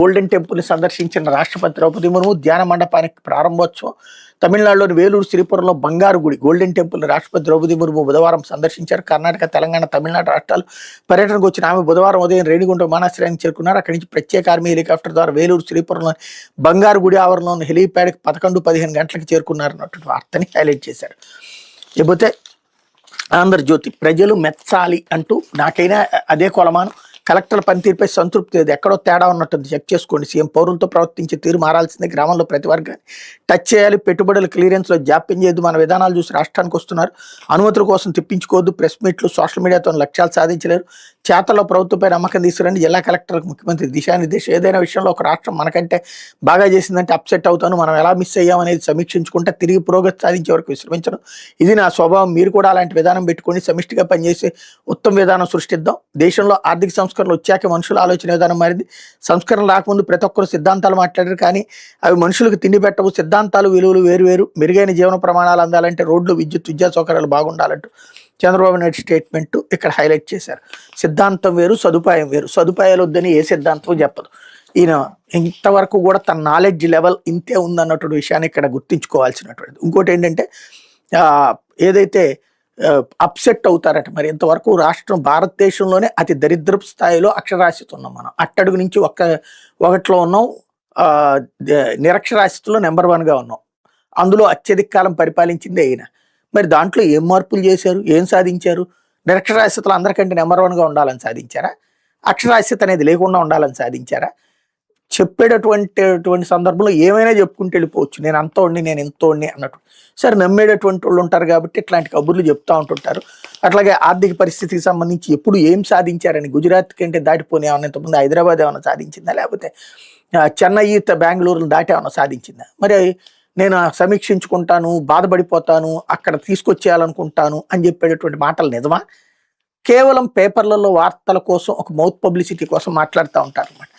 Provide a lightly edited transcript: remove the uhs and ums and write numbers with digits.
Golden temple సందర్శించిన రాష్ట్రపతి ద్రౌపది ముర్ము ధ్యాన మండపానికి ప్రారంభోత్సవం. తమిళనాడులోని వేలూరు శ్రీపురంలో బంగారు గుడి గోల్డెన్ టెంపుల్ రాష్ట్రపతి ద్రౌపది ముర్ము బుధవారం సందర్శించారు. కర్ణాటక, తెలంగాణ, తమిళనాడు రాష్ట్రాలు పర్యటనకు వచ్చిన ఆమె బుధవారం ఉదయం రేణిగుంట విమానాశ్రయానికి చేరుకున్నారు. అక్కడి నుంచి ప్రత్యేక ఆర్మీ హెలికాప్టర్ ద్వారా వేలూరు శ్రీపురంలోని బంగారు గుడి ఆవరణలోని హెలీప్యాడ్కి 11-15 గంటలకు చేరుకున్నారన్నటువంటి వార్తని హైలైట్ చేశారు. లేకపోతే ఆంధ్రజ్యోతి ప్రజలు మెచ్చాలి అంటూ నాకైనా అదే కొలమానం, కలెక్టర్ల పనితీరుపై సంతృప్తి లేదు, ఎక్కడో తేడా ఉన్నట్టుంది, చెక్ చేసుకోండి. సీఎం పౌరులతో ప్రవర్తించే తీరు మారాల్సిందే, గ్రామంలో ప్రతి వర్గాన్ని టచ్ చేయాలి, పెట్టుబడుల క్లియరెన్స్లో జాప్యం చేయొద్దు, మన విధానాలు చూసి రాష్ట్రానికి వస్తున్నారు, అనుమతుల కోసం తిప్పించుకోవద్దు, ప్రెస్ మీట్లు సోషల్ మీడియాతో లక్ష్యాలు సాధించలేరు, చేతల్లో ప్రభుత్వంపై నమ్మకం తీసుకురండి, జిల్లా కలెక్టర్లకు ముఖ్యమంత్రి దిశానిర్దేశం. ఏదైనా విషయంలో ఒక రాష్ట్రం మనకంటే బాగా చేసిందంటే అప్సెట్ అవుతాను, మనం ఎలా మిస్ అయ్యామనేది సమీక్షించుకుంటే తిరిగి పురోగతి సాధించే వరకు విశ్రమించడం, ఇది నా స్వభావం, మీరు కూడా అలాంటి విధానం పెట్టుకొని సమిష్టిగా పనిచేసే ఉత్తమ విధానం సృష్టిద్దాం. దేశంలో ఆర్థిక సంస్కరణలు వచ్చాక మనుషుల ఆలోచన విధానం మారింది. సంస్కరణ రాకముందు ప్రతి ఒక్కరు సిద్ధాంతాలు మాట్లాడారు, కానీ అవి మనుషులకు తిండి పెట్టవు. సిద్ధాంతాలు, విలువలు వేరు. మెరుగైన జీవన ప్రమాణాలు అందాలంటే రోడ్లు, విద్యుత్, విద్యా సౌకర్యాలు బాగుండాలంటూ చంద్రబాబు నాయుడు స్టేట్మెంట్ ఇక్కడ హైలైట్ చేశారు. సిద్ధాంతం వేరు, సదుపాయం వేరు. సదుపాయాలు వద్దని ఏ సిద్ధాంతం చెప్పదు. ఈయన ఇంతవరకు కూడా తన నాలెడ్జ్ లెవెల్ ఇంతే ఉందన్నటువంటి విషయాన్ని ఇక్కడ గుర్తించుకోవాల్సినటువంటిది. ఇంకోటి ఏంటంటే ఏదైతే అప్సెట్ అవుతారట. మరి ఇంతవరకు రాష్ట్రం భారతదేశంలోనే అతి దరిద్రపు స్థాయిలో అక్షరాస్యత ఉన్నాం మనం. అట్టడుగు నుంచి ఒకటిలో ఉన్నాం, నిరక్షరాస్యతలో నెంబర్ 1గా ఉన్నాం. అందులో అత్యధిక కాలం పరిపాలించిందే ఈయన. మరి దాంట్లో ఏం మార్పులు చేశారు, ఏం సాధించారు? నిరక్షరాస్యతలో అందరికంటే నెంబర్ 1గా ఉండాలని సాధించారా? అక్షరాస్యత అనేది లేకుండా ఉండాలని సాధించారా? చెప్పేటటువంటి సందర్భంలో ఏమైనా చెప్పుకుంటూ వెళ్ళిపోవచ్చు, నేను అంతోడిని, నేను ఎంతోడిని అన్నట్టు. సరే, నమ్మేటటువంటి వాళ్ళు ఉంటారు కాబట్టి ఇట్లాంటి కబుర్లు చెప్తూ ఉంటుంటారు. అట్లాగే ఆర్థిక పరిస్థితికి సంబంధించి ఎప్పుడు ఏం సాధించారని, గుజరాత్ కంటే దాటిపోయి ఏమన్నా, ఇంతకుముందు హైదరాబాద్ ఏమైనా సాధించిందా, లేకపోతే చెన్నై, బెంగళూరును దాటి ఏమైనా సాధించిందా? మరి నేను సమీక్షించుకుంటాను, బాధపడిపోతాను, అక్కడ తీసుకొచ్చేయాలనుకుంటాను అని చెప్పేటటువంటి మాటలు నిజమా? కేవలం పేపర్లలో వార్తల కోసం, ఒక మౌత్ పబ్లిసిటీ కోసం మాట్లాడుతూ ఉంటారు అన్నమాట.